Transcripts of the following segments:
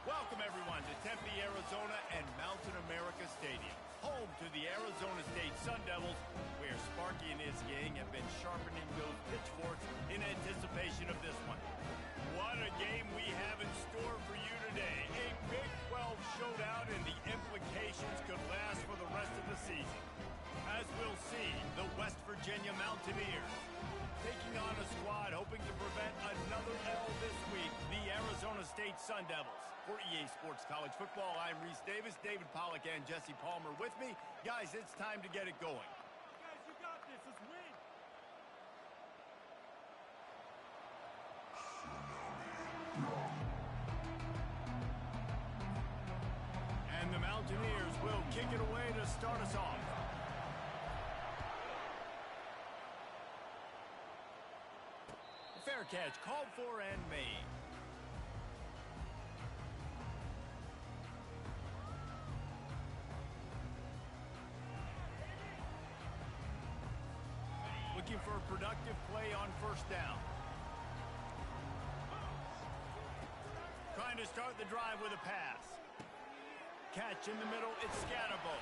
Welcome, everyone, to Tempe, Arizona and Mountain America Stadium, home to the Arizona State Sun Devils, where Sparky and his gang have been sharpening those pitchforks in anticipation of this one. What a game we have in store for you today. A Big 12 showdown, and the implications could last for the rest of the season. As we'll see, the West Virginia Mountaineers taking on a squad hoping to prevent another L this week, the Arizona State Sun Devils. For EA Sports College Football, I'm Reese Davis, David Pollack, and Jesse Palmer with me. Guys, it's time to get it going. Guys, you got this. Let's win. And the Mountaineers will kick it away to start us off. Fair catch, called for and made. Looking for a productive play on first down. Trying to start the drive with a pass. Catch in the middle, it's Scatterbo.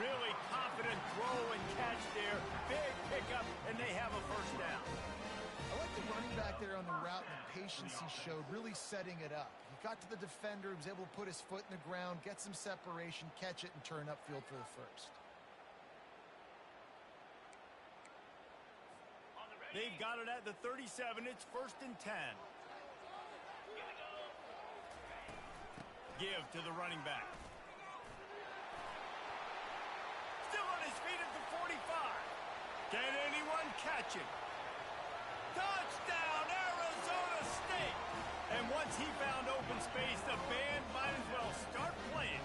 Really confident throw and catch there. Big pickup, and they have a first down. I like the running back there on the route and the patience he showed, really setting it up. He got to the defender, he was able to put his foot in the ground, get some separation, catch it, and turn upfield for the first. They've got it at the 37. It's 1st and 10. Give to the running back. Still on his feet at the 45. Can anyone catch him? Touchdown, Arizona State! And once he found open space, the band might as well start playing.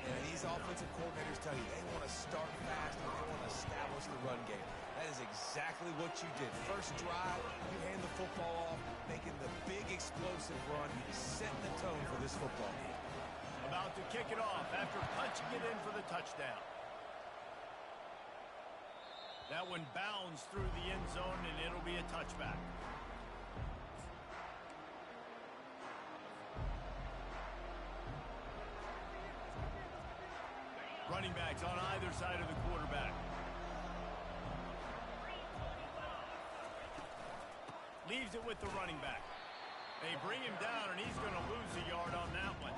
And these offensive coordinators tell you they want to start fast and they want to establish the run game. That is exactly what you did. First drive, you hand the football off, making the big explosive run, setting the tone for this football game. About to kick it off after punching it in for the touchdown. That one bounds through the end zone, and it'll be a touchback. Running backs on either side of the quarterback. Leaves it with the running back. They bring him down, and he's going to lose a yard on that one.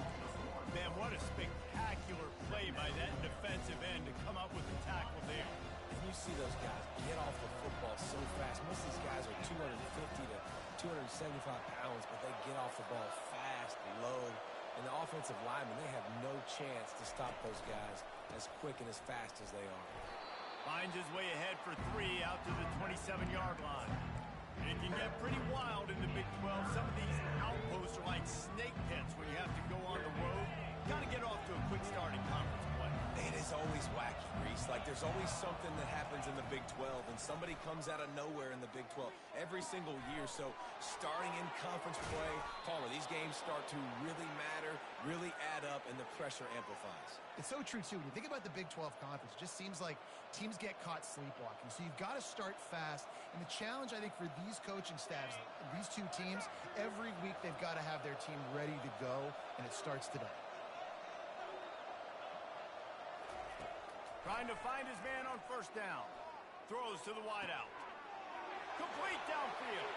Man, what a spectacular play by that defensive end to come up with the tackle there. You see those guys get off the football so fast. Most of these guys are 250 to 275 pounds, but they get off the ball fast, low. And the offensive linemen, they have no chance to stop those guys as quick and as fast as they are. Finds his way ahead for 3 out to the 27-yard line. It can get pretty wild in the Big 12. Some of these outposts are like snake pits when you have to go on the road. Got to get off to a quick start in conference play. It is always wacky, Reese. Like, there's always something that happens in the Big 12, and somebody comes out of nowhere in the Big 12 every single year. So, starting in conference play, Palmer, these games start to really matter, really add up, and the pressure amplifies. It's so true, too. When you think about the Big 12 Conference, it just seems like teams get caught sleepwalking. So you've got to start fast. And the challenge, I think, for these coaching staffs, these two teams, every week they've got to have their team ready to go, and it starts today. Trying to find his man on first down. Throws to the wideout. Complete downfield.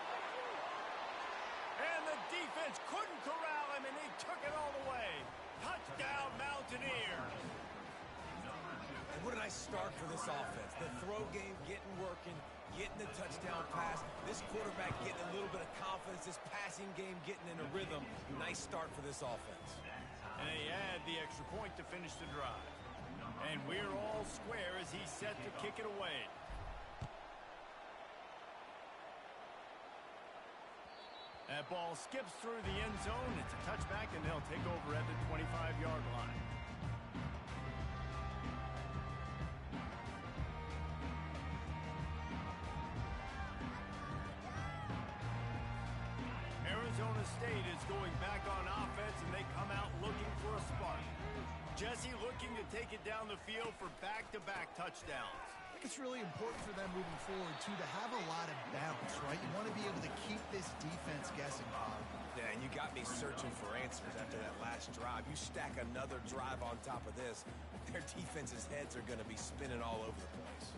And the defense couldn't corral him, and he took it all the way. Touchdown, Mountaineers. And what a nice start for this offense. The throw game getting working, getting the touchdown pass. This quarterback getting a little bit of confidence. This passing game getting in a rhythm. Nice start for this offense. And they add the extra point to finish the drive. And we're all square as he's set to kick it away. That ball skips through the end zone. It's a touchback, and they'll take over at the 25-yard line. Arizona State is going back on offense, and they come out looking for a spark. Jesse looking to take it down the field for back-to-back touchdowns. I think it's really important for them moving forward, too, to have a lot of bounce, right? You want to be able to keep this defense guessing, Bob. Yeah, and you got me searching for answers after that last drive. You stack another drive on top of this, their defense's heads are going to be spinning all over the place.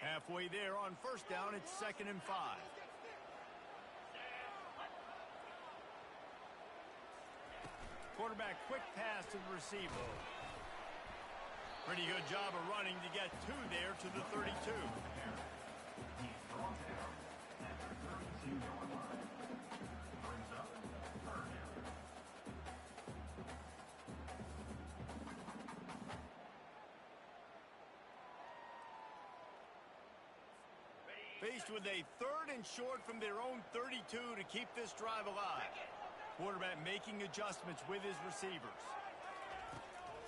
Halfway there on first down, it's 2nd and 5. Quarterback quick pass to the receiver. Pretty good job of running to get two there to the 32. Faced with a 3rd and short from their own 32 to keep this drive alive. Quarterback making adjustments with his receivers.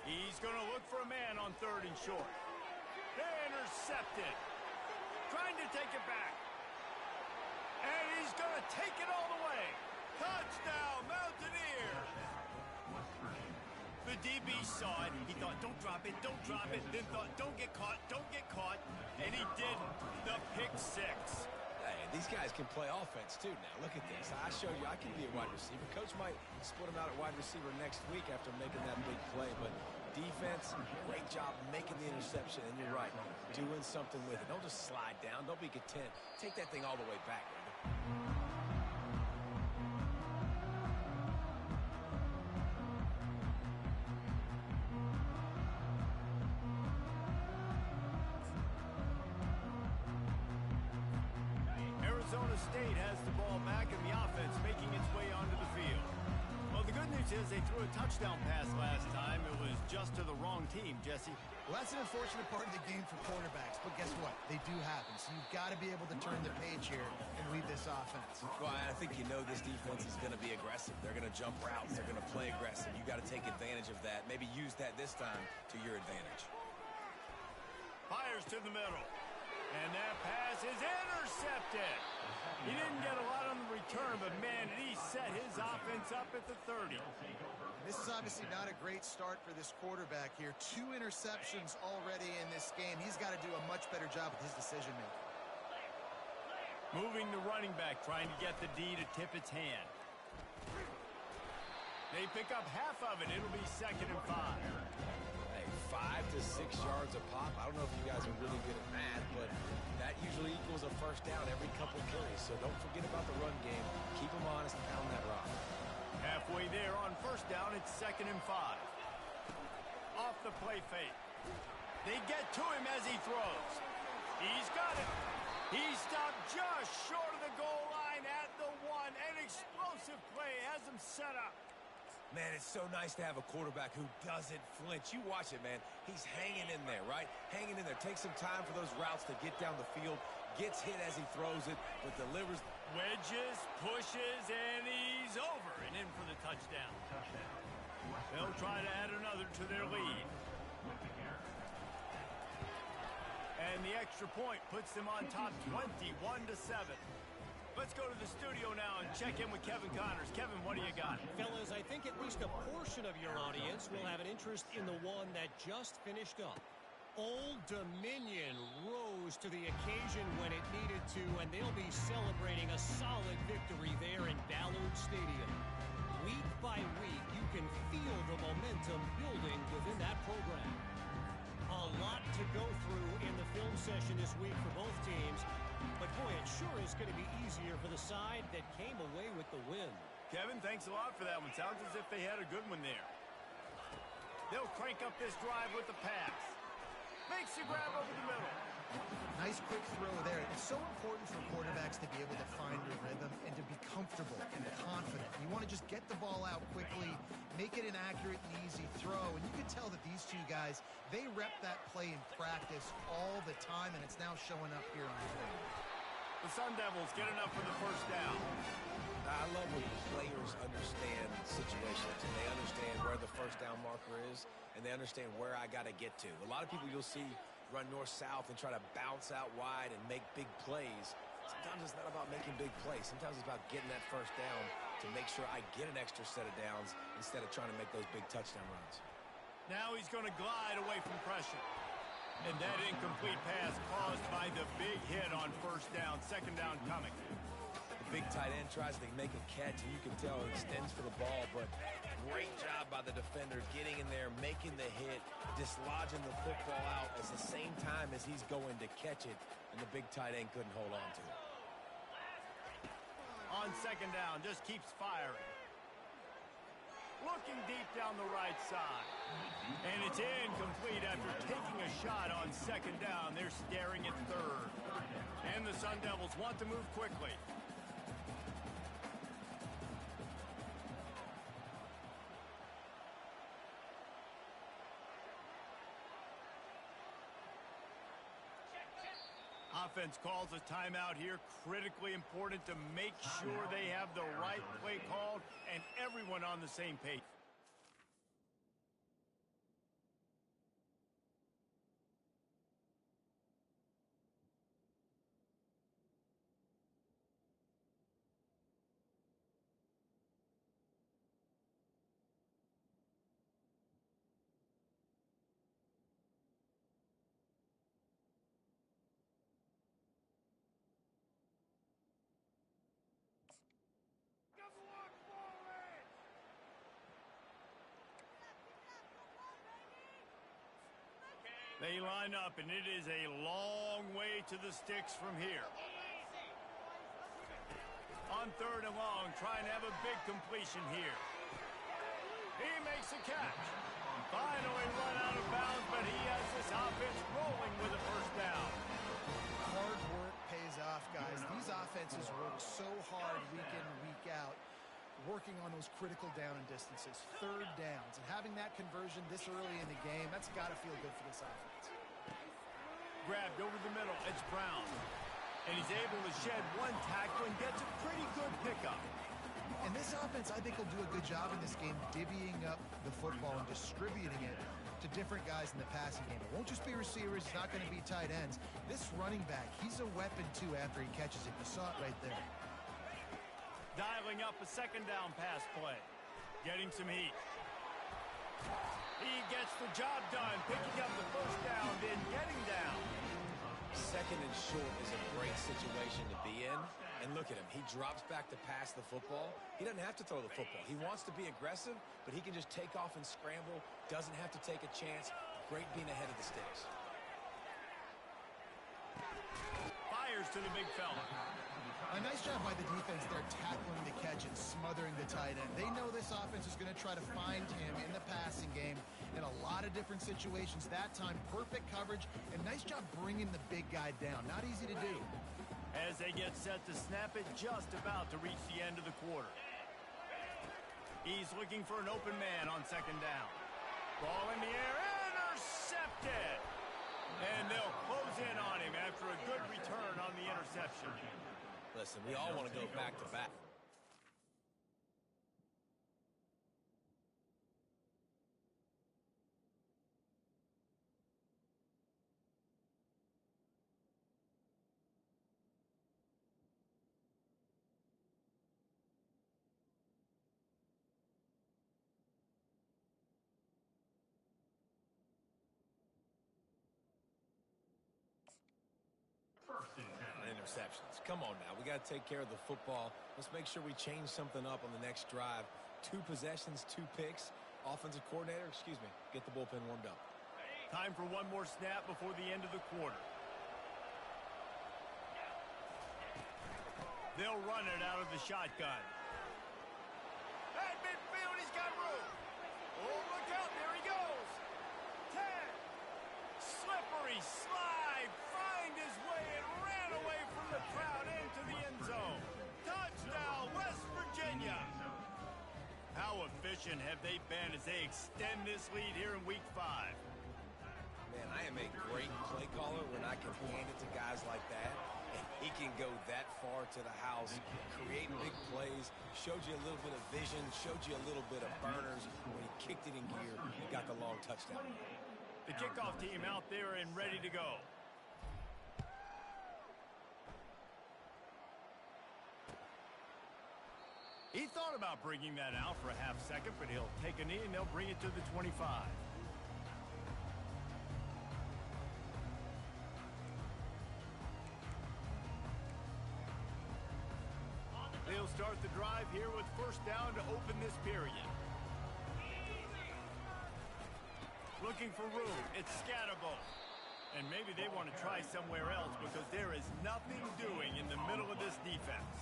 He's going to look for a man on 3rd and short. Intercepted. Trying to take it back. And he's going to take it all the way. Touchdown, Mountaineers. The DB saw it. He thought, don't drop it, don't drop it. Then thought, don't get caught, don't get caught. And he didn't. The pick 6. Hey, these guys can play offense, too, now. Look at this. I show you I can be a wide receiver. Coach might split him out at wide receiver next week after making that big play. But defense, great job making the interception. And you're right, doing something with it. Don't just slide down. Don't be content. Take that thing all the way back, brother. Arizona State has the ball back and the offense making its way onto the field. Well, the good news is they threw a touchdown pass last time. It was just to the wrong team, Jesse. Well, that's an unfortunate part of the game for quarterbacks, but guess what? They do happen, so you've got to be able to turn the page here and lead this offense. Well, I think you know this defense is going to be aggressive. They're going to jump routes. They're going to play aggressive. You got to take advantage of that. Maybe use that this time to your advantage. Fires to the middle. And that pass is intercepted. He didn't get a lot on the return, but, man, he set his offense up at the 30. This is obviously not a great start for this quarterback here. 2 interceptions already in this game. He's got to do a much better job with his decision-making. Moving the running back, trying to get the D to tip its hand. They pick up half of it. It'll be 2nd and 5. 5 to 6 yards a pop. I don't know if you guys are really good at math, but that usually equals a first down every couple carries. So don't forget about the run game. Keep them honest and pound that rock. Halfway there on first down, it's 2nd and 5. Off the play fake. They get to him as he throws. He's got it. He stopped just short of the goal line at the 1. An explosive play has him set up. Man, it's so nice to have a quarterback who doesn't flinch. You watch it, man. He's hanging in there, right? Hanging in there. Takes some time for those routes to get down the field. Gets hit as he throws it, but delivers. Wedges, pushes, and he's over and in for the touchdown. They'll try to add another to their lead. And the extra point puts them on top 21-7. Let's go to the studio now and check in with Kevin Connors. Kevin, what do you got? Fellas, I think at least a portion of your audience will have an interest in the one that just finished up. Old Dominion rose to the occasion when it needed to, and they'll be celebrating a solid victory there in Ballard Stadium. Week by week, you can feel the momentum building within that program. A lot to go through in the film session this week for both teams. But, boy, it sure is going to be easier for the side that came away with the win. Kevin, thanks a lot for that one. Sounds as if they had a good one there. They'll crank up this drive with the pass. Makes the grab over the middle. Nice quick throw there. It's so important for quarterbacks to be able to find a rhythm and to be comfortable and confident. You want to just get the ball out quickly, make it an accurate and easy throw. And you can tell that these two guys, they rep that play in practice all the time, and it's now showing up here on film. The Sun Devils get enough for the first down. I love when players understand situations. They understand where the first down marker is, and they understand where I got to get to. A lot of people you'll see run north-south and try to bounce out wide and make big plays. Sometimes it's not about making big plays. Sometimes it's about getting that first down to make sure I get an extra set of downs instead of trying to make those big touchdown runs. Now he's going to glide away from pressure. And that incomplete pass caused by the big hit on first down. Second down coming. The big tight end tries to make a catch, and you can tell he extends for the ball, but great job by the defender getting in there, making the hit, dislodging the football out at the same time as he's going to catch it, and the big tight end couldn't hold on to it. On second down, just keeps firing. Looking deep down the right side. And it's incomplete after taking a shot on second down. They're staring at third. And the Sun Devils want to move quickly. Offense calls a timeout here. Critically important to make sure they have the right play called and everyone on the same page. They line up, and it is a long way to the sticks from here. On third and long, trying to have a big completion here. He makes a catch. Finally run out of bounds, but he has this offense rolling with a first down. Hard work pays off, guys. These offenses work so hard week in, week out, working on those critical down and distances, third downs, and having that conversion this early in the game, that's got to feel good for this offense. Grabbed over the middle, it's Brown. And he's able to shed one tackle and gets a pretty good pickup. And this offense, I think, will do a good job in this game divvying up the football and distributing it to different guys in the passing game. It won't just be receivers. It's not going to be tight ends. This running back, he's a weapon, too, after he catches it. You saw it right there. Dialing up a second down pass play. Getting some heat. He gets the job done, picking up the first down, then getting down. Second and short is a great situation to be in. And look at him. He drops back to pass the football. He doesn't have to throw the football. He wants to be aggressive, but he can just take off and scramble. Doesn't have to take a chance. Great being ahead of the sticks. Fires to the big fella. A nice job by the defense there, tackling the catch and smothering the tight end. They know this offense is going to try to find him in the passing game in a lot of different situations. That time, perfect coverage, and nice job bringing the big guy down. Not easy to do. As they get set to snap it, just about to reach the end of the quarter. He's looking for an open man on second down. Ball in the air, intercepted! And they'll close in on him after a good return on the interception. Listen, we all want to go back-to-back. Interceptions. Come on now. We got to take care of the football. Let's make sure we change something up on the next drive. 2 possessions, 2 picks. Offensive coordinator, get the bullpen warmed up. Time for one more snap before the end of the quarter. They'll run it out of the shotgun. At midfield, he's got room. Oh, look out. There he goes. 10. Slippery slide. Find his way and ran away from the crowd into the end zone. Touchdown, West Virginia. How efficient have they been as they extend this lead here in Week 5? Man, I am a great play caller when I can hand it to guys like that. And he can go that far to the house, create big plays, showed you a little bit of vision, showed you a little bit of burners. When he kicked it in gear, he got the long touchdown. The kickoff team out there and ready to go. He thought about bringing that out for a half second, but he'll take a knee and they'll bring it to the 25. will start the drive here with first down to open this period. Looking for room. It's Scatterbo. And maybe they want to try somewhere else because there is nothing doing in the middle of this defense.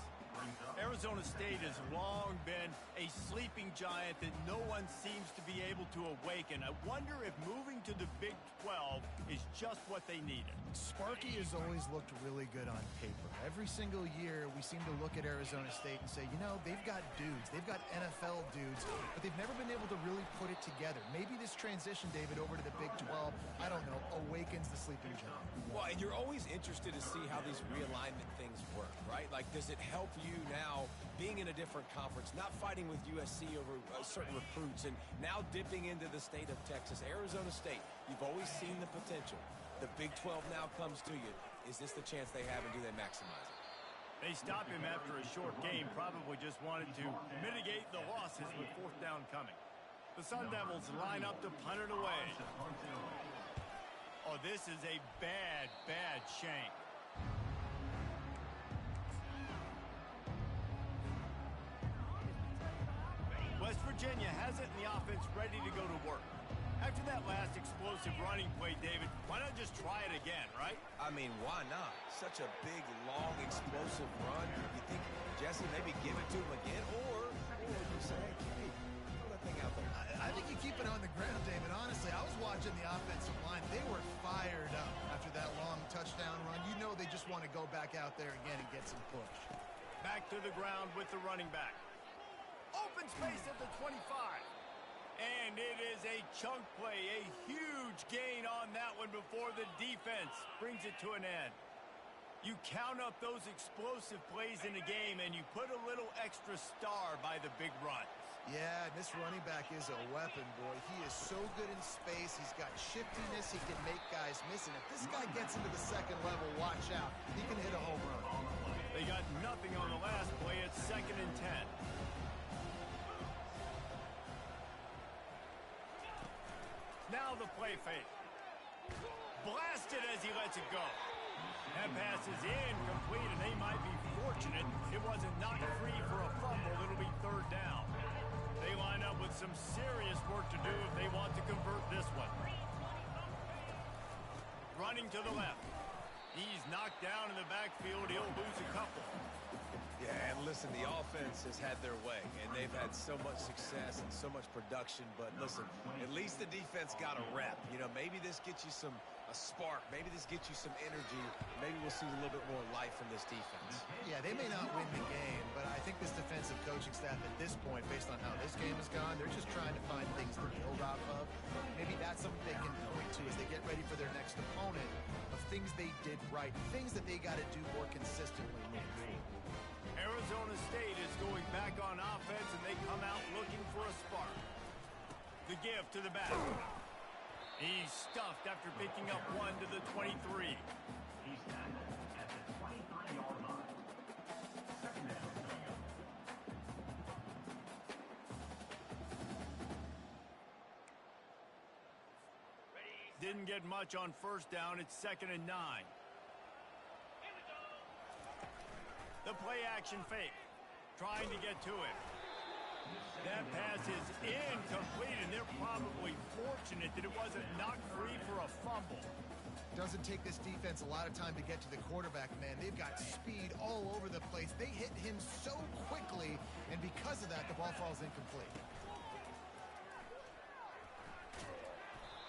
Arizona State has long been a sleeping giant that no one seems to be able to awaken. I wonder if moving to the Big 12 is just what they needed. Sparky has always looked really good on paper. Every single year, we seem to look at Arizona State and say, you know, they've got dudes. They've got NFL dudes, but they've never been able to really put it together. Maybe this transition, David, over to the Big 12, I don't know, awakens the sleeping giant. Well, and you're always interested to see how these realignment things work, right? Like, does it help you now being in a different conference, not fighting with USC over certain recruits, and now dipping into the state of Texas? Arizona State, you've always seen the potential. The Big 12 now comes to you. Is this the chance they have, and do they maximize it? They stopped him after a short game, probably just wanted to mitigate the losses with fourth down coming. The Sun Devils line up to punt it away. Oh, this is a bad, bad shank. West Virginia has it, and the offense ready to go to work. After that last explosive running play, David, why not just try it again, right? I mean, why not? Such a big, long, explosive run. You think, Jesse, maybe give it to him again, or you say, hey, Kenny, throw that thing out there. I think you keep it on the ground, David. Honestly, I was watching the offensive line. They were fired up after that long touchdown run. You know they just want to go back out there again and get some push. Back to the ground with the running back. Open space at the 25. And it is a chunk play, a huge gain on that one before the defense brings it to an end. You count up those explosive plays in the game, and you put a little extra star by the big runs. Yeah, this running back is a weapon, boy. He is so good in space. He's got shiftiness. He can make guys miss. And if this guy gets into the second level, watch out. He can hit a home run. They got nothing on the last play. It's 2nd and 10. Now the play fake. Blasted as he lets it go. That pass is incomplete, and they might be fortunate it wasn't knocked free for a fumble. It'll be 3rd down. They line up with some serious work to do if they want to convert this one. Running to the left. He's knocked down in the backfield. He'll lose a couple. Yeah, and listen, the offense has had their way, and they've had so much success and so much production. But listen, at least the defense got a rep. You know, maybe this gets you a spark. Maybe this gets you some energy. Maybe we'll see a little bit more life from this defense. Yeah, they may not win the game, but I think this defensive coaching staff at this point, based on how this game has gone, they're just trying to find things to build off of. Maybe that's something they can point to as they get ready for their next opponent, of things they did right, things that they got to do more consistently moving forward. Arizona State is going back on offense, and they come out looking for a spark. The give to the back. He's stuffed after picking up one to the 23. He's tackled at the 25-yard line. 2nd down. Didn't get much on first down. It's 2nd and 9. The play action fake. Trying to get to him. That pass is incomplete, and they're probably fortunate that it wasn't knocked free for a fumble. Doesn't take this defense a lot of time to get to the quarterback, man. They've got speed all over the place. They hit him so quickly, and because of that, the ball falls incomplete.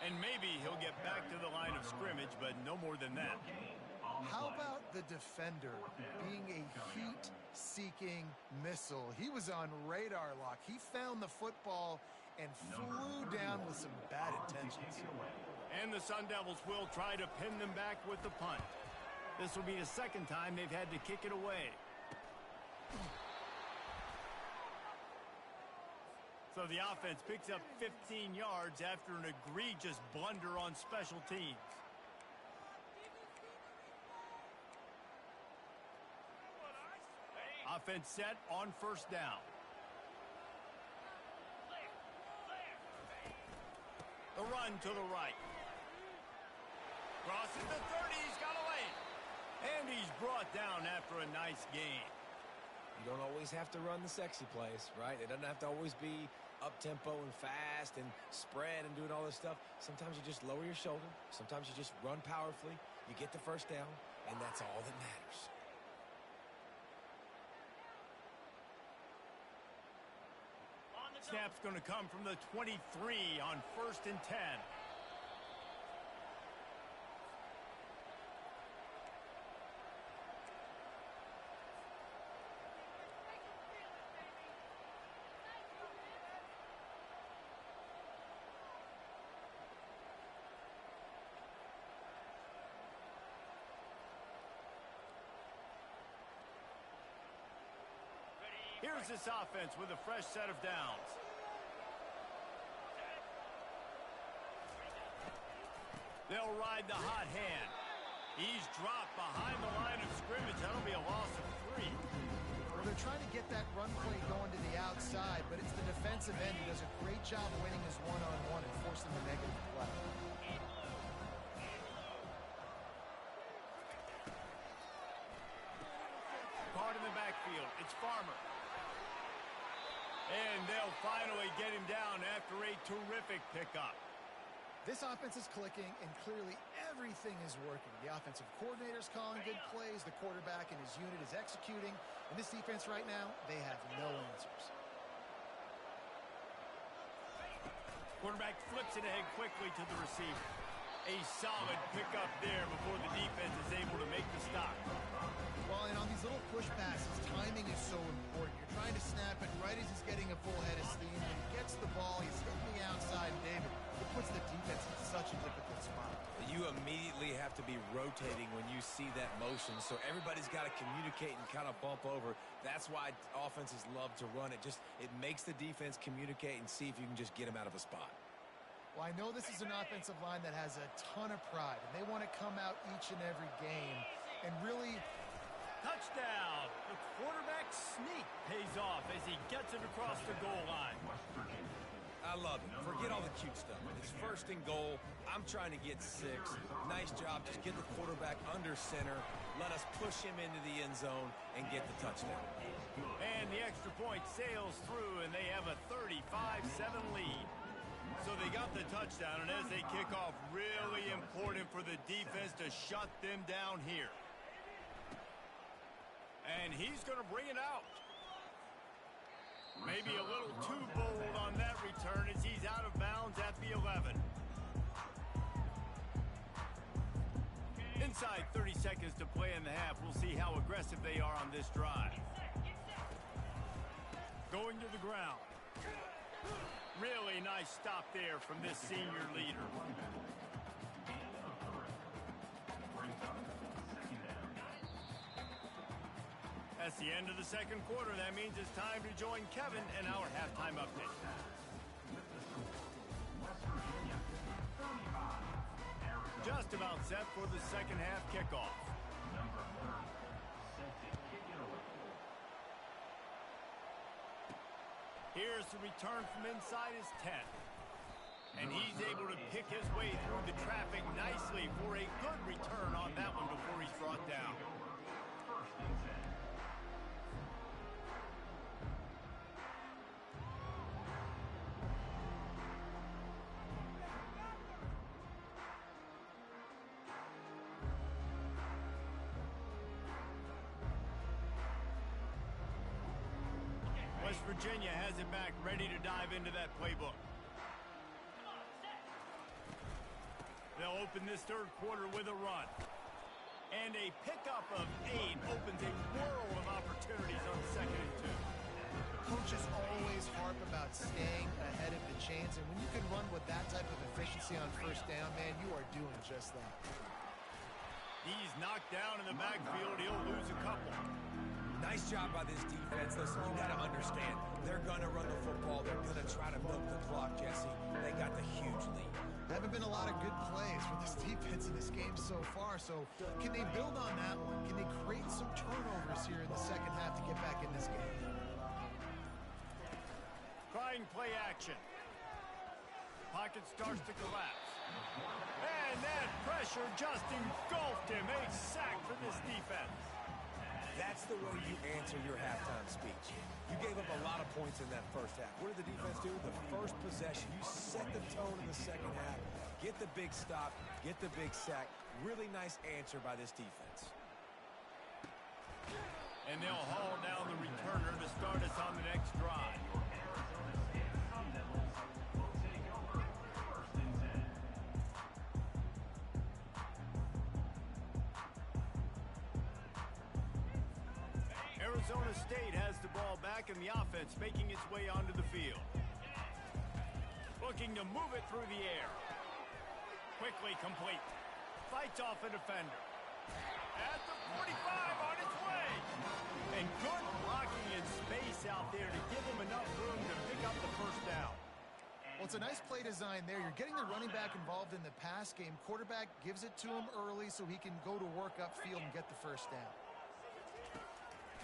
And maybe he'll get back to the line of scrimmage, but no more than that. How about the defender being a heat-seeking missile? He was on radar lock. He found the football and flew down with some bad intentions. And the Sun Devils will try to pin them back with the punt. This will be the 2nd time they've had to kick it away. So the offense picks up 15 yards after an egregious blunder on special teams. Offense set on first down. The run to the right. Crosses the 30, he's got away. And he's brought down after a nice gain. You don't always have to run the sexy plays, right? It doesn't have to always be up-tempo and fast and spread and doing all this stuff. Sometimes you just lower your shoulder. Sometimes you just run powerfully. You get the first down, and that's all that matters. Snap's going to come from the 23 on 1st and 10. Here's this offense with a fresh set of downs. They'll ride the hot hand. He's dropped behind the line of scrimmage. That'll be a loss of 3. Well, they're trying to get that run play going to the outside, but it's the defensive end who does a great job winning his one-on-one and forcing the negative play. Caught in the backfield. It's Farmer. And they'll finally get him down after a terrific pickup. This offense is clicking, and clearly everything is working. The offensive coordinator's calling good plays. The quarterback and his unit is executing. And this defense right now, they have no answers. Quarterback flips it ahead quickly to the receiver. A solid pickup there before the defense is able to make the stop. Well, and on these little push passes, timing is so important. You're trying to snap it right as he's getting a full head of steam. When he gets the ball, he's hitting the outside, David. It puts the defense in such a difficult spot. You immediately have to be rotating when you see that motion, so everybody's got to communicate and kind of bump over. That's why offenses love to run it. It makes the defense communicate and see if you can just get them out of a spot. Well, I know this is an offensive line that has a ton of pride, and they want to come out each and every game and really... Touchdown! The quarterback sneak pays off as he gets it across the goal line. I love it. Forget all the cute stuff. It's 1st and goal. I'm trying to get 6. Nice job. Just get the quarterback under center. Let us push him into the end zone and get the touchdown. And the extra point sails through, and they have a 35-7 lead. So they got the touchdown, and as they kick off, really important for the defense to shut them down here. And he's going to bring it out. Maybe a little too bold on that return as he's out of bounds at the 11. Inside 30 seconds to play in the half. We'll see how aggressive they are on this drive. Going to the ground. Really nice stop there from this senior leader. That's the end of the second quarter. That means it's time to join Kevin in our halftime update. Just about set for the second half kickoff. Here's the return from inside his 10. And he's able to pick his way through the traffic nicely for a good return on that one before he's brought down. West Virginia has it back, ready to dive into that playbook. They'll open this third quarter with a run. And a pickup of 8 opens a world of opportunities on 2nd and 2. Coaches always harp about staying ahead of the chains, and when you can run with that type of efficiency on 1st down, man, you are doing just that. He's knocked down in the backfield. He'll lose a couple. Nice job by this defense. Listen, you got to understand, they're going to run the football. They're going to try to milk the clock, Jesse. They got the huge lead. There haven't been a lot of good plays for this defense in this game so far, so can they build on that one? Can they create some turnovers here in the second half to get back in this game? Trying play action. Pocket starts to collapse. And that pressure just engulfed him. A sack for this defense. That's the way you answer your halftime speech. You gave up a lot of points in that first half. What did the defense do? The first possession, you set the tone in the second half. Get the big stop, get the big sack. Really nice answer by this defense. And they'll haul down the returner to start us on the next drive. Arizona State has the ball back, and the offense making its way onto the field. Looking to move it through the air. Quickly complete. Fights off a defender. At the 45 on its way. And good blocking in space out there to give him enough room to pick up the first down. Well, it's a nice play design there. You're getting the running back involved in the pass game. Quarterback gives it to him early so he can go to work upfield and get the first down.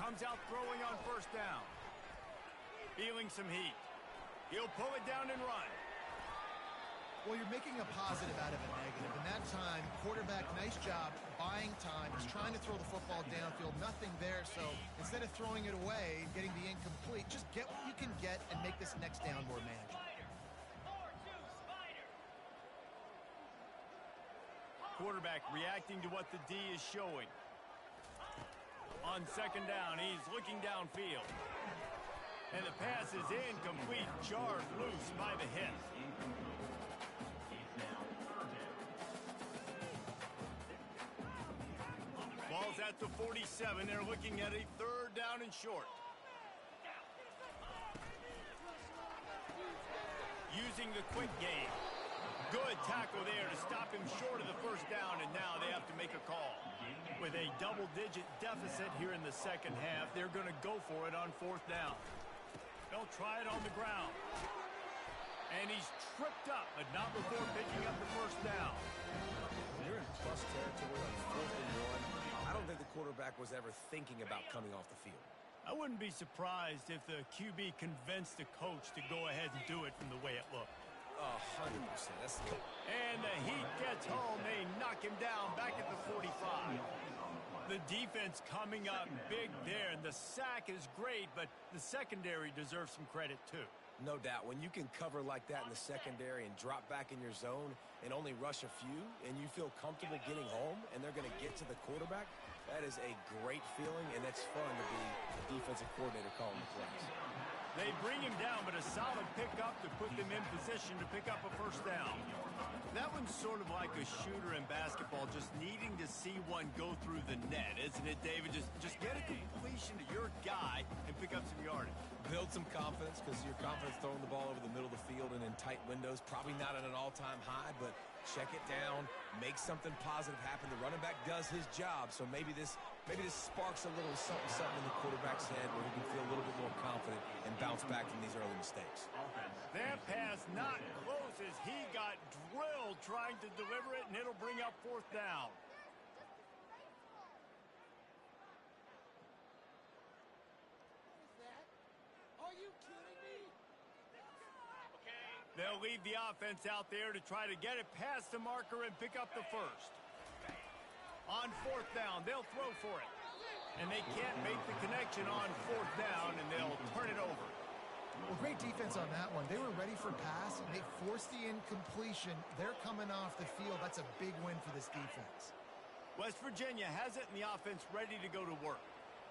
Comes out throwing on first down. Feeling some heat. He'll pull it down and run. Well, you're making a positive out of a negative. In that time, quarterback, nice job, buying time. He's trying to throw the football downfield. Nothing there, so instead of throwing it away and getting the incomplete, just get what you can get and make this next down more manageable. Quarterback reacting to what the D is showing. On second down, he's looking downfield. And the pass is incomplete, jarred loose by the hit. Ball's at the 47. They're looking at a third down and short. Using the quick game. Good tackle there to stop him short of the first down, and now they have to make a call. With a double-digit deficit here in the second half, they're going to go for it on fourth down. They'll try it on the ground. And he's tripped up, but not before picking up the first down. When you're in plus territory on 4th and 1, I don't think the quarterback was ever thinking about coming off the field. I wouldn't be surprised if the QB convinced the coach to go ahead and do it from the way it looked. 100%. And the heat gets home. They knock him down back at the 45. The defense coming up big there, and the sack is great, but the secondary deserves some credit too. No doubt. When you can cover like that in the secondary and drop back in your zone and only rush a few, and you feel comfortable getting home, and they're going to get to the quarterback, that is a great feeling, and that's fun to be a defensive coordinator calling the plays. They bring him down, but a solid pickup to put them in position to pick up a first down. That one's sort of like a shooter in basketball, just needing to see one go through the net, isn't it, David? Just get a completion to your guy and pick up some yardage. Build some confidence, because your confidence throwing the ball over the middle of the field and in tight windows, probably not at an all-time high, but check it down, make something positive happen. The running back does his job, so maybe this sparks a little something in the quarterback's head where he can feel a little bit more confident and bounce back from these early mistakes. That pass not close as he got drilled trying to deliver it, and it'll bring up fourth down. Are you kidding me? They'll leave the offense out there to try to get it past the marker and pick up the first. On fourth down, they'll throw for it. And they can't make the connection on fourth down, and they'll turn it over. Well, great defense on that one. They were ready for pass, and they forced the incompletion. They're coming off the field. That's a big win for this defense. West Virginia has it, and the offense ready to go to work.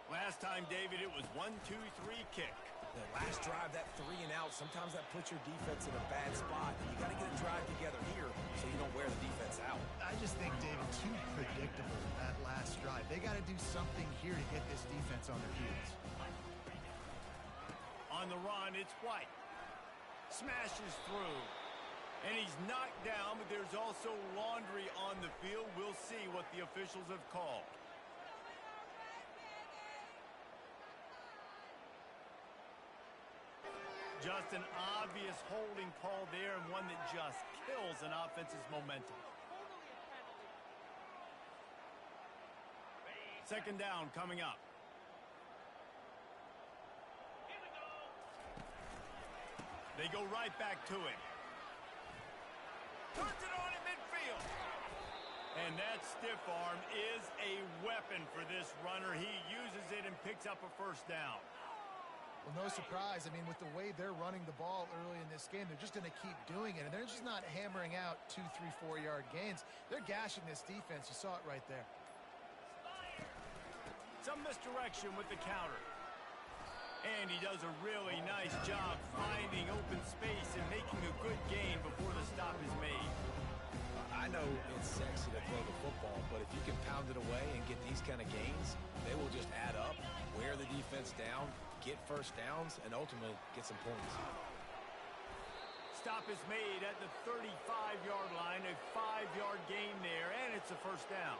Last time, David, it was 1-2-3 kick. The last drive, that 3 and out, sometimes that puts your defense in a bad spot. And you got to get a drive together here so you don't wear the defense out. I just think, David, too predictable that last drive. They got to do something here to get this defense on their heels. On the run, it's White. Smashes through. And he's knocked down, but there's also laundry on the field. We'll see what the officials have called. Just an obvious holding call there, and one that just kills an offense's momentum. Second down coming up. They go right back to him. Turns it on in midfield. And that stiff arm is a weapon for this runner. He uses it and picks up a first down. Well, no surprise. I mean, with the way they're running the ball early in this game, they're just going to keep doing it. And they're just not hammering out 2, 3, 4-yard gains. They're gashing this defense. You saw it right there. Some misdirection with the counter. And he does a really nice job finding open space and making a good gain before the stop is made. I know it's sexy to throw the football, but if you can pound it away and get these kind of gains, they will just add up, wear the defense down, get first downs, and ultimately get some points. Stop is made at the 35-yard line, a 5-yard gain there, and it's a first down.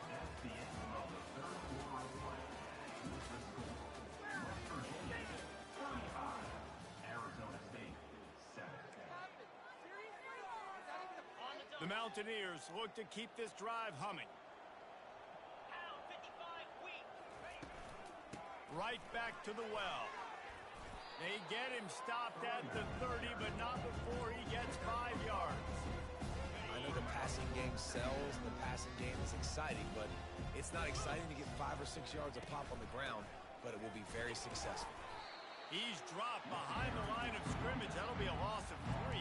That's the end of the third quarter of play. Here's the score. West Virginia 35. Arizona State 7. The Mountaineers look to keep this drive humming. Right back to the well. They get him stopped at the 30, but not before he gets 5 yards. I know the passing game sells, the passing game is exciting, but it's not exciting to get 5 or 6 yards a pop on the ground, but it will be very successful. He's dropped behind the line of scrimmage. That'll be a loss of 3.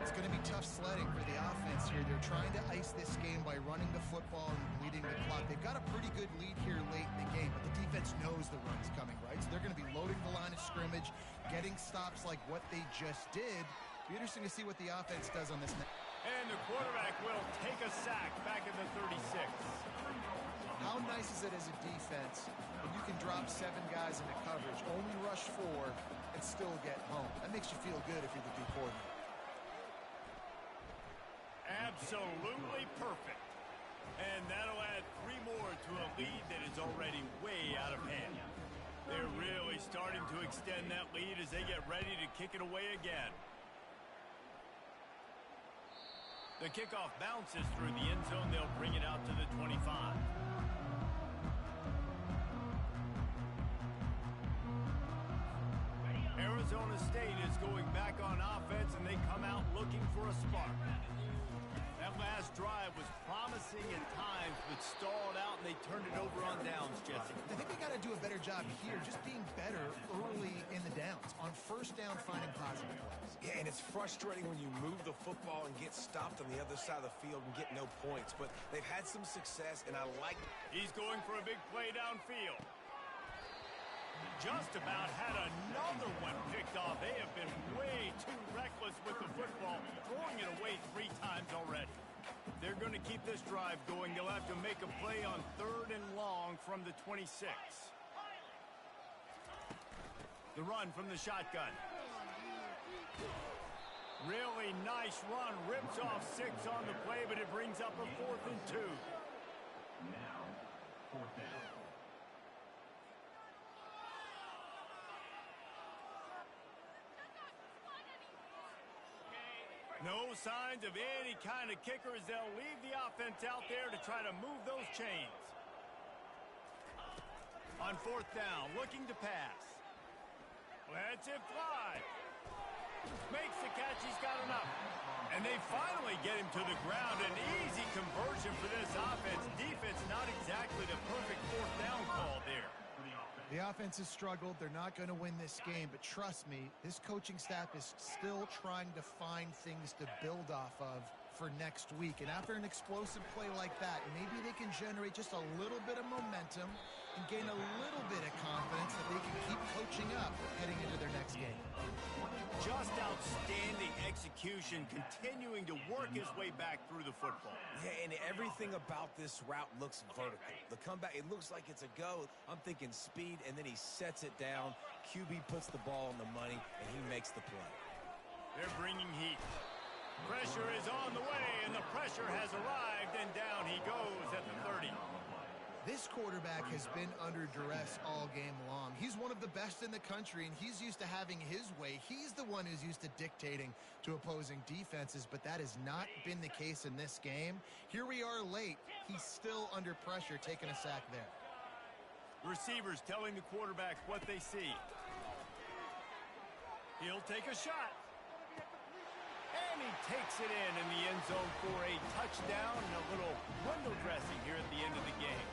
It's going to be tough sledding for the offense here. They're trying to ice this game by running the football and bleeding the clock. They've got a pretty good lead here late in the game, but the defense knows the run's coming, right? So they're going to be loading the line of scrimmage, getting stops like what they just did. Be interesting to see what the offense does on this. And the quarterback will take a sack back at the 36. How nice is it as a defense when you can drop 7 guys into coverage, only rush 4, and still get home? That makes you feel good if you're the D coordinator. Absolutely perfect. And that'll add 3 more to a lead that is already way out of hand. They're really starting to extend that lead as they get ready to kick it away again. The kickoff bounces through the end zone. They'll bring it out to the 25. Arizona State is going back on offense, and they come out looking for a spark. That last drive was promising at times, but stalled out, and they turned it over on downs, Jesse. I think they got to do a better job here, just being better early in the downs. On first down, finding positive plays. Yeah, and it's frustrating when you move the football and get stopped on the other side of the field and get no points, but they've had some success, and I like it. He's going for a big play downfield. Just about had another one picked off. They have been way too reckless with the football, throwing it away 3 times already. They're going to keep this drive going. They'll have to make a play on 3rd and long from the 26. The run from the shotgun. Really nice run. Rips off 6 on the play, but it brings up a 4th and 2. Now, 4th down. No signs of any kind of kicker as they'll leave the offense out there to try to move those chains. On 4th down, looking to pass. Lets it fly. Makes the catch, he's got enough. And they finally get him to the ground. An easy conversion for this offense. Defense not exactly the perfect 4th down call there. The offense has struggled. They're not going to win this game, but trust me, this coaching staff is still trying to find things to build off of for next week. And after an explosive play like that, maybe they can generate just a little bit of momentum and gain a little bit of confidence that they can keep coaching up heading into their next game. Just outstanding execution, continuing to work his way back through the football. Yeah, and everything about this route looks vertical. The comeback, it looks like it's a go. I'm thinking speed, and then he sets it down. QB puts the ball on the money, and he makes the play. They're bringing heat. Pressure is on the way, and the pressure has arrived, and down he goes at the 30. This quarterback has been under duress all game long. He's one of the best in the country, and he's used to having his way. He's the one who's used to dictating to opposing defenses, but that has not been the case in this game. Here we are late. He's still under pressure, taking a sack there. Receivers telling the quarterback what they see. He'll take a shot. And he takes it in the end zone for a touchdown and a little window dressing here at the end of the game.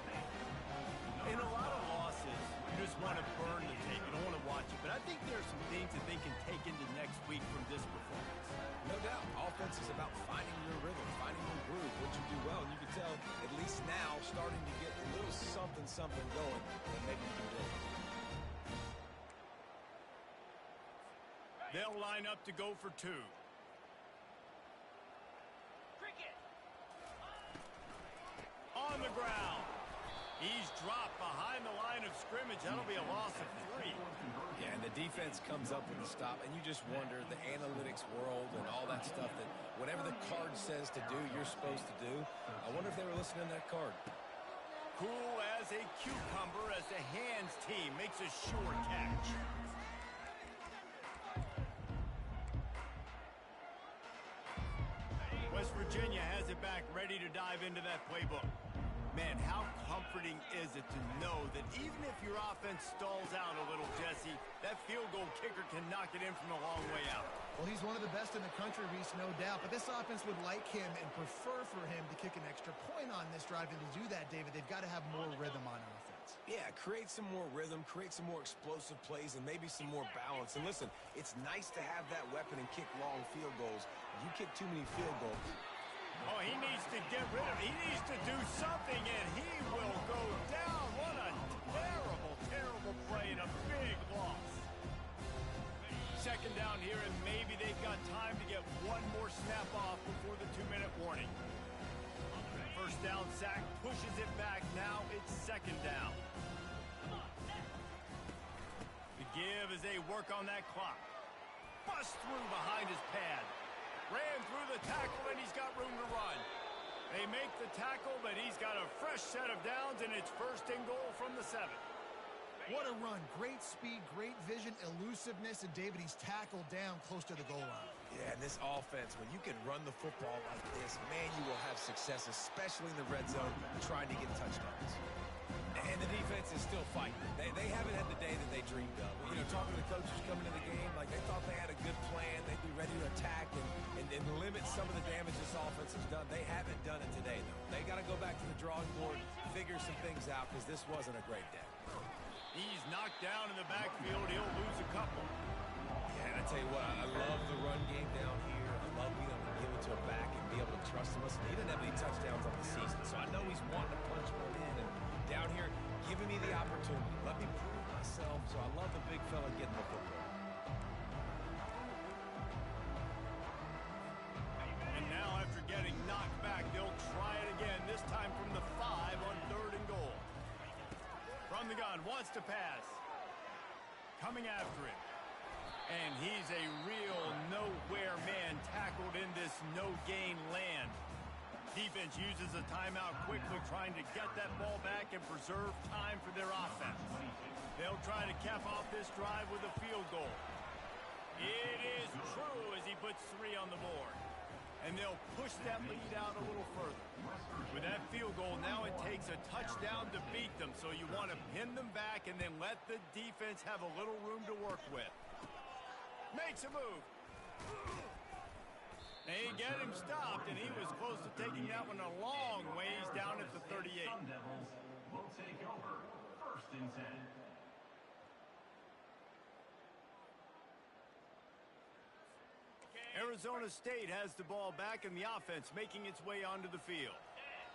In a lot of losses, you just want to burn the tape. You don't want to watch it. But I think there are some things that they can take into next week from this performance. No doubt. Offense is about finding your rhythm, finding your groove, what you do well. And you can tell, at least now, starting to get a little something going that maybe you can build. They'll line up to go for two. On the ground. He's dropped behind the line of scrimmage. That'll be a loss of 3. Yeah, and the defense comes up with the stop, and you just wonder, the analytics world and all that stuff, that whatever the card says to do, you're supposed to do. I wonder if they were listening to that card. Cool as a cucumber as the hands team makes a sure catch. West Virginia has it back, ready to dive into that playbook. Man, how comforting is it to know that even if your offense stalls out a little, Jesse, that field goal kicker can knock it in from a long way out. Well, he's one of the best in the country, Reese, no doubt. But this offense would like him and prefer for him to kick an extra point on this drive. And to do that, David, they've got to have more rhythm on offense. Yeah, create some more rhythm, create some more explosive plays, and maybe some more balance. And listen, it's nice to have that weapon and kick long field goals. You kick too many field goals. Oh, he needs to get rid of it. He needs to do something, and he will go down. What a terrible, terrible play and a big loss. Second down here, and maybe they've got time to get one more snap off before the 2-minute warning. First down sack, pushes it back. Now it's second down. The give as they work on that clock. Bust through behind his pad. Ran through the tackle, and he's got room to run. They make the tackle, but he's got a fresh set of downs, and it's first and goal from the 7. What a run. Great speed, great vision, elusiveness, and David, he's tackled down close to the goal line. Yeah, and this offense, when you can run the football like this, man, you will have success, especially in the red zone, trying to get touchdowns. And the defense is still fighting. They haven't had the day that they dreamed of. You know, talking to the coaches coming into the game, like they thought they had a good plan. They'd be ready to attack and limit some of the damage this offense has done. They haven't done it today, though. They got to go back to the drawing board, figure some things out, because this wasn't a great day. He's knocked down in the backfield. He'll lose a couple. Yeah, and I tell you what, I love the run game down here. I love being able to give it to him back and be able to trust him. Listen, he didn't have any touchdowns on the season, so I know he's wanting to punch one in. And down here, giving me the opportunity. Let me prove myself, so I love the big fella getting the football. And now after getting knocked back, they'll try it again, this time from the 5 on 3rd and goal. From the gun, wants to pass. Coming after him. And he's a real nowhere man tackled in this no-gain land. Defense uses a timeout quickly, trying to get that ball back and preserve time for their offense. They'll try to cap off this drive with a field goal. It is true as he puts 3 on the board. And they'll push that lead out a little further. With that field goal, now it takes a touchdown to beat them, so you want to pin them back and then let the defense have a little room to work with. Makes a move. They get him stopped, and he was close to taking that one a long ways down at the 38. Sun Devils will take over 1st and 10. Arizona State has the ball back in the offense, making its way onto the field.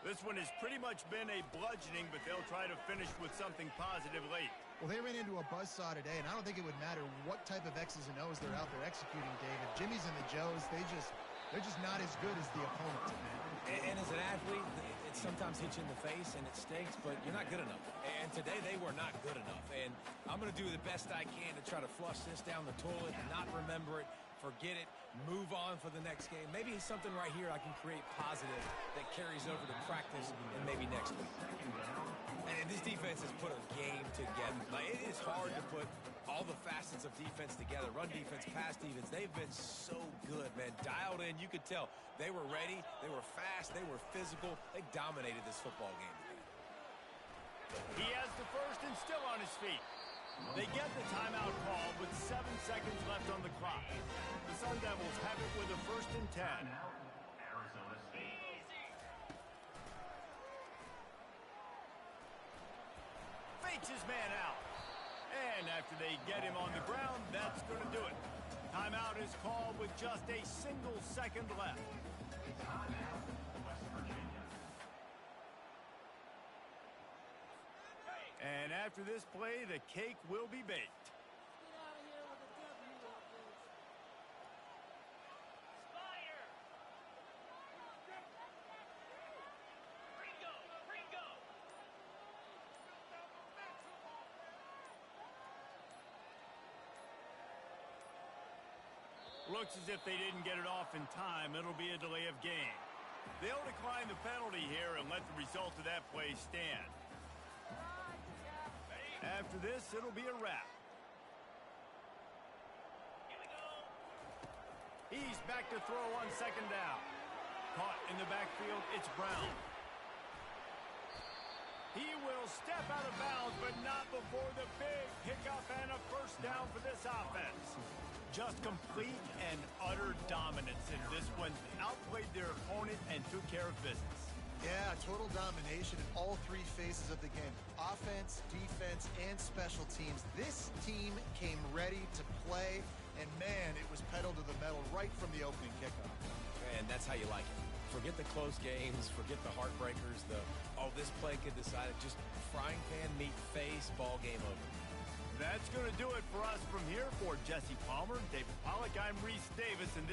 This one has pretty much been a bludgeoning, but they'll try to finish with something positive late. Well, they ran into a buzzsaw today, and I don't think it would matter what type of X's and O's they're out there executing, David. Jimmy's and the Joes, they're just not as good as the opponent, man. And as an athlete, it sometimes hits you in the face and it stinks, but you're not good enough. And today they were not good enough. And I'm going to do the best I can to try to flush this down the toilet and not remember it, forget it, move on for the next game. Maybe something right here I can create positive that carries over to practice and maybe next week. And this defense has put a game together. Like, it is hard to put all the facets of defense together. Run defense, pass defense. They've been so good, man. Dialed in. You could tell they were ready. They were fast. They were physical. They dominated this football game today. He has the first and still on his feet. They get the timeout call with 7 seconds left on the clock. The Sun Devils have it with a 1st and 10. Arizona State. Fakes his man out. And after they get him on the ground, that's going to do it. Timeout is called with just a single second left. Timeout, West Virginia. And after this play, the cake will be baked. Get out of here with a W, offense. Fire! Ringo! Ringo! Looks as if they didn't get it off in time. It'll be a delay of game. They'll decline the penalty here and let the result of that play stand. After this, it'll be a wrap. Here we go! He's back to throw on 2nd down. Caught in the backfield, it's Brown. He will step out of bounds, but not before the big pickup and a 1st down for this offense. Just complete and utter dominance in this one. Outplayed their opponent and took care of business. Yeah, total domination in all 3 phases of the game. Offense, defense, and special teams. This team came ready to play, and man, it was pedal to the metal right from the opening kickoff. And that's how you like it. Forget the close games, forget the heartbreakers, this play could decide it. Just frying pan, meat face, ball game over. That's going to do it for us from here. For Jesse Palmer, David Pollack, I'm Reese Davis, and this